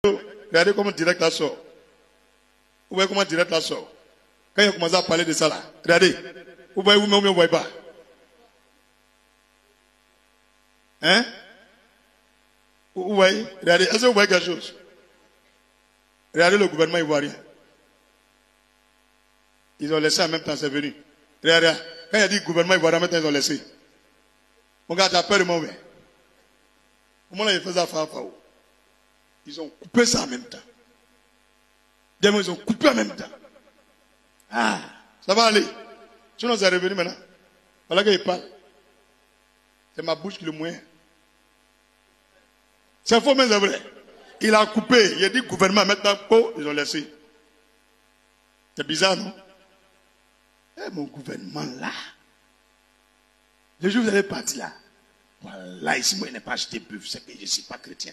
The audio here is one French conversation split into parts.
Regardez comment direct la sort. Vous voyez comment direct la sort. Quand il a commencé à parler de ça là, regardez. Vous voyez vous-même ou vous ne voyez pas? Hein? Vous voyez? Regardez. Est-ce que vous voyez quelque chose? Regardez le gouvernement ivoirien. Ils ont laissé en même temps, c'est venu. Regardez. Quand il a dit gouvernement ivoirien, maintenant ils ont laissé. Mon gars, tu as peur de moi, mais. Comment là, ils faisaient ça? Ils ont coupé ça en même temps. Ils ont coupé en même temps. Ah, ça va aller. Sinon, c'est revenu maintenant. Voilà qu'il parle. C'est ma bouche qui le moyen. C'est faux, mais c'est vrai. Il a coupé. Il a dit gouvernement, maintenant, ils ont laissé. C'est bizarre, non? Eh, mon gouvernement là. Le jour où vous allez partir là. Voilà, ici, moi, je n'ai pas acheté bœuf. C'est que je ne suis pas chrétien.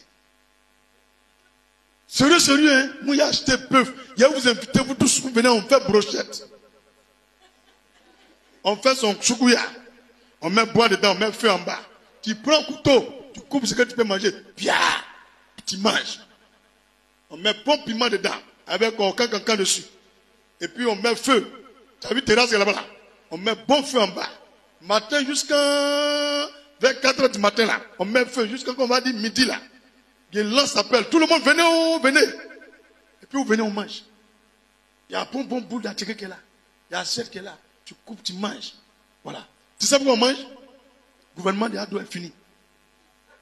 Sérieux, hein? Moi, j'ai acheté bœuf. Il y a vous invitez, vous tous, vous venez, on fait brochette. On fait son choukouya. On met bois dedans, on met feu en bas. Tu prends un couteau, tu coupes ce que tu peux manger. Bien, tu manges. On met bon piment dedans, avec un cancan dessus. Et puis on met feu. Tu as vu terrasse là-bas? On met bon feu en bas. Matin jusqu'à vers 4 h du matin là. On met feu jusqu'à qu'on va dire midi là. Il lance appel. Tout le monde venez, oh, venez. Et puis vous venez, on mange. Il y a un bon boule d'attiqué qui est là. Il y a assiette qui est là. Tu coupes, tu manges. Voilà. Tu sais pourquoi on mange? Le gouvernement de Ado est fini.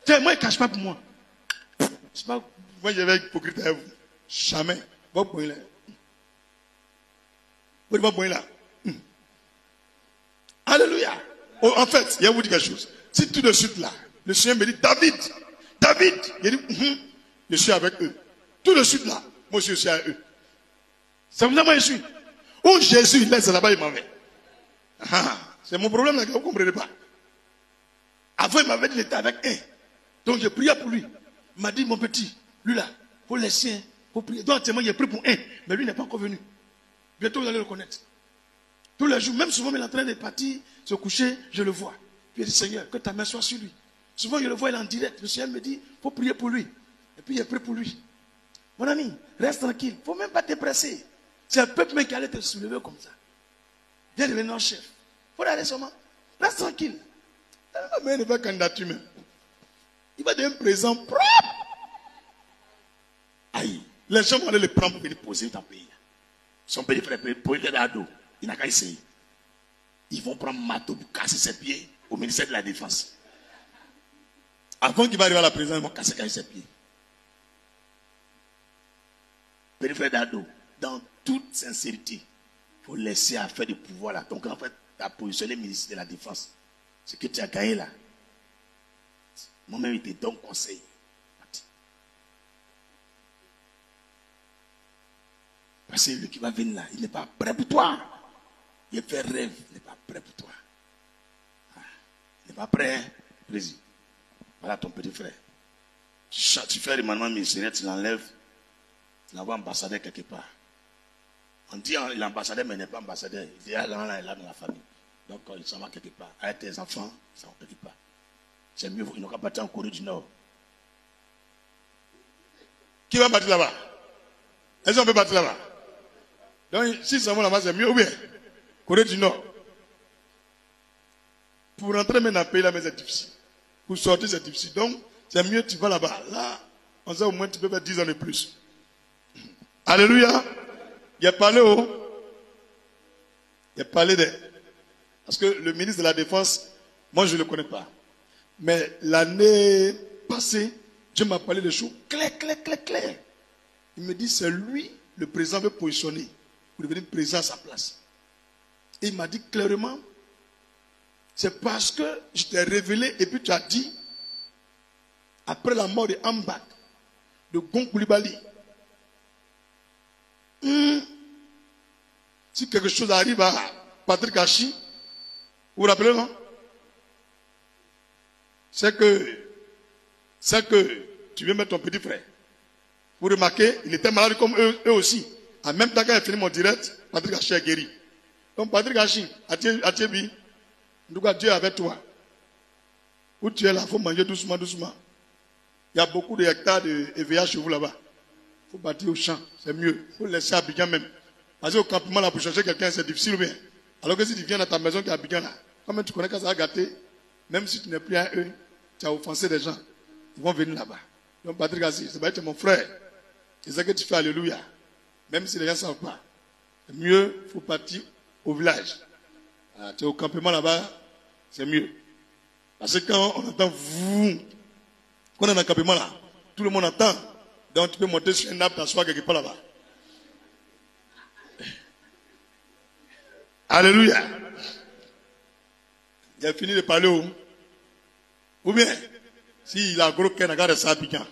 Tiens, moi, il ne cache pas pour moi. C'est pas, moi, je vais être hypocrite à vous. Jamais. Vous voyez là. Vous voyez là. Alléluia. Oh, en fait, il y a vous dire quelque chose. Si tout de suite là, le Seigneur me dit, David, il dit, je suis avec eux. Tout de suite là, moi je suis avec eux. C'est comme ça moi je suis. Où Jésus il laisse là-bas, il m'en va. C'est mon problème là que vous ne comprenez pas. Avant il m'avait dit qu'il était avec un. Donc j'ai prié pour lui. Il m'a dit, mon petit, lui là, il faut laisser, il faut prier. Donc actuellement il est pris pour un, mais lui n'est pas encore venu. Bientôt vous allez le connaître. Tous les jours, même souvent il est en train de partir, se coucher, je le vois. Puis il dit, Seigneur, que ta main soit sur lui. Souvent, je le vois, il est en direct. Le Seigneur me dit, il faut prier pour lui. Et puis, il est prêt pour lui. Mon ami, reste tranquille. Il ne faut même pas te presser. C'est un peuple qui allait te soulever comme ça. Viens devenir chef. Il faut aller seulement. Reste tranquille. Mais il ne va pas candidature même. Il va devenir présent propre. Aïe. Les gens vont aller le prendre pour venir poser dans le pays. Son petit frère, pour être d'ado, il n'a qu'à essayer. Ils vont prendre marteau pour casser ses pieds au ministère de la Défense. Avant qu'il va arriver à la présidence, ils vont casser ses pieds. Petit frère d'ado, dans toute sincérité, il faut laisser à faire du pouvoir là. Donc en fait, ta position est ministre de la Défense. Ce que tu as gagné là, moi-même, il te donne conseil. Parce que lui qui va venir là, il n'est pas prêt pour toi. Il fait rêve, il n'est pas prêt pour toi. Il n'est pas prêt, président. Voilà ton petit frère. Tu fais le mandement ministériel, tu l'enlèves, tu l'envoies ambassadeur quelque part. On dit il est ambassadeur, mais il n'est pas ambassadeur. Il dit, là, il est là dans la famille. Donc, il s'en va quelque part. Avec tes enfants, ils s'en vont quelque part. C'est mieux, il n'aura pas été en Corée du Nord. Qui va partir là-bas? Est-ce qu'on peut partir là-bas? Donc, si ça va là-bas, c'est mieux ou bien? Corée du Nord. Pour rentrer même dans le pays là, mais c'est difficile. Pour sortir, c'est difficile. Donc, c'est mieux, tu vas là-bas. Là, on sait au moins tu peux faire 10 ans de plus. Alléluia. Il a parlé il a parlé de... Parce que le ministre de la Défense, moi je ne le connais pas. Mais l'année passée, Dieu m'a parlé de choses claires. Il me dit, c'est lui, le président veut positionner pour devenir président à sa place. Et il m'a dit clairement, c'est parce que je t'ai révélé et puis tu as dit, après la mort de Ambak, de Gon Koulibaly, si quelque chose arrive à Patrick Hachi, vous vous rappelez, non? C'est que tu veux mettre ton petit frère. Vous remarquez, il était malade comme eux aussi. En même temps, quand il a fini mon direct, Patrick Hachi est guéri. Donc Patrick Hachi, Atiebi, en tout cas Dieu est avec toi. Où tu es là, il faut manger doucement. Il y a beaucoup d'hectares de EVA chez vous là-bas. faut partir au champ, c'est mieux. Il faut laisser Abidjan même. Parce qu'au campement, là, pour chercher quelqu'un, c'est difficile ou bien. Alors que si tu viens dans ta maison qui est Abidjan, là, comme tu connais quand ça va gâter, même si tu n'es plus à eux, tu as offensé des gens. Ils vont venir là-bas. Donc, Patrick Assis, c'est pas être mon frère. C'est ça que tu fais, alléluia. Même si les gens ne savent pas. C'est mieux, il faut partir au village. Ah, tu es au campement là-bas, c'est mieux. Parce que quand on entend vous, quand on est dans le campement là, tout le monde entend. Donc tu peux monter sur un arbre, t'asseoir quelque part là-bas. Alléluia. Il a fini de parler où? Ou bien, s'il a gros cœur, regarde ça, piquant.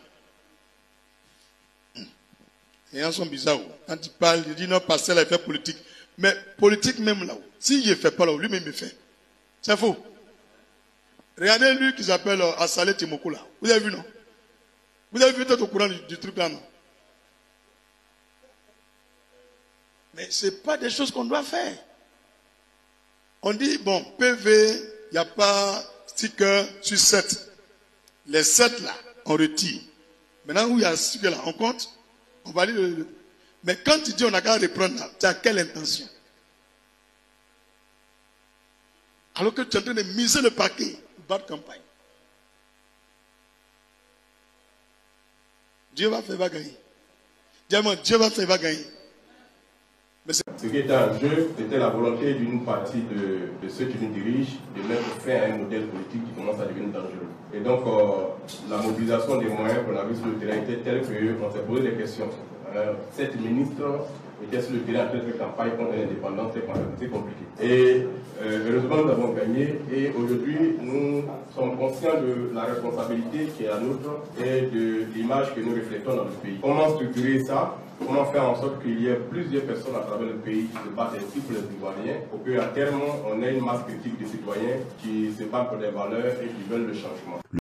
Les gens sont bizarres. Quand il parle, il dit non, pasteur, il fait politique. Mais politique même là-haut. S'il ne fait pas là-haut, lui-même il fait. C'est faux. Regardez lui qui s'appelle Assalé Timoko là. Vous avez vu, non? Vous avez vu peut-être au courant du truc là, non? Mais ce n'est pas des choses qu'on doit faire. On dit, bon, PV, il n'y a pas sticker sur 7. Les 7 là, on retire. Maintenant où il y a sticker là, on compte. On va dire mais quand tu dis on a qu'à reprendre là, tu as quelle intention? Alors que tu es en train de miser le paquet pour battre campagne. Dieu va faire, va gagner. Dis-moi, Dieu va faire, va gagner. Ce qui était en jeu, c'était la volonté d'une partie de ceux qui nous dirigent de mettre fin à un modèle politique qui commence à devenir dangereux. Et donc, la mobilisation des moyens qu'on a vu sur le terrain était telle qu'on s'est posé des questions. Cette ministre était sur le terrain en train de faire campagne contre l'indépendance, c'est compliqué. Et heureusement, nous avons gagné. Et aujourd'hui, nous sommes conscients de la responsabilité qui est la nôtre et de l'image que nous reflétons dans le pays. Comment structurer ça? Comment faire en sorte qu'il y ait plusieurs personnes à travers le pays qui se battent ainsi pour les Ivoiriens, pour qu'à terme, on ait une masse critique de citoyens qui se battent pour des valeurs et qui veulent le changement.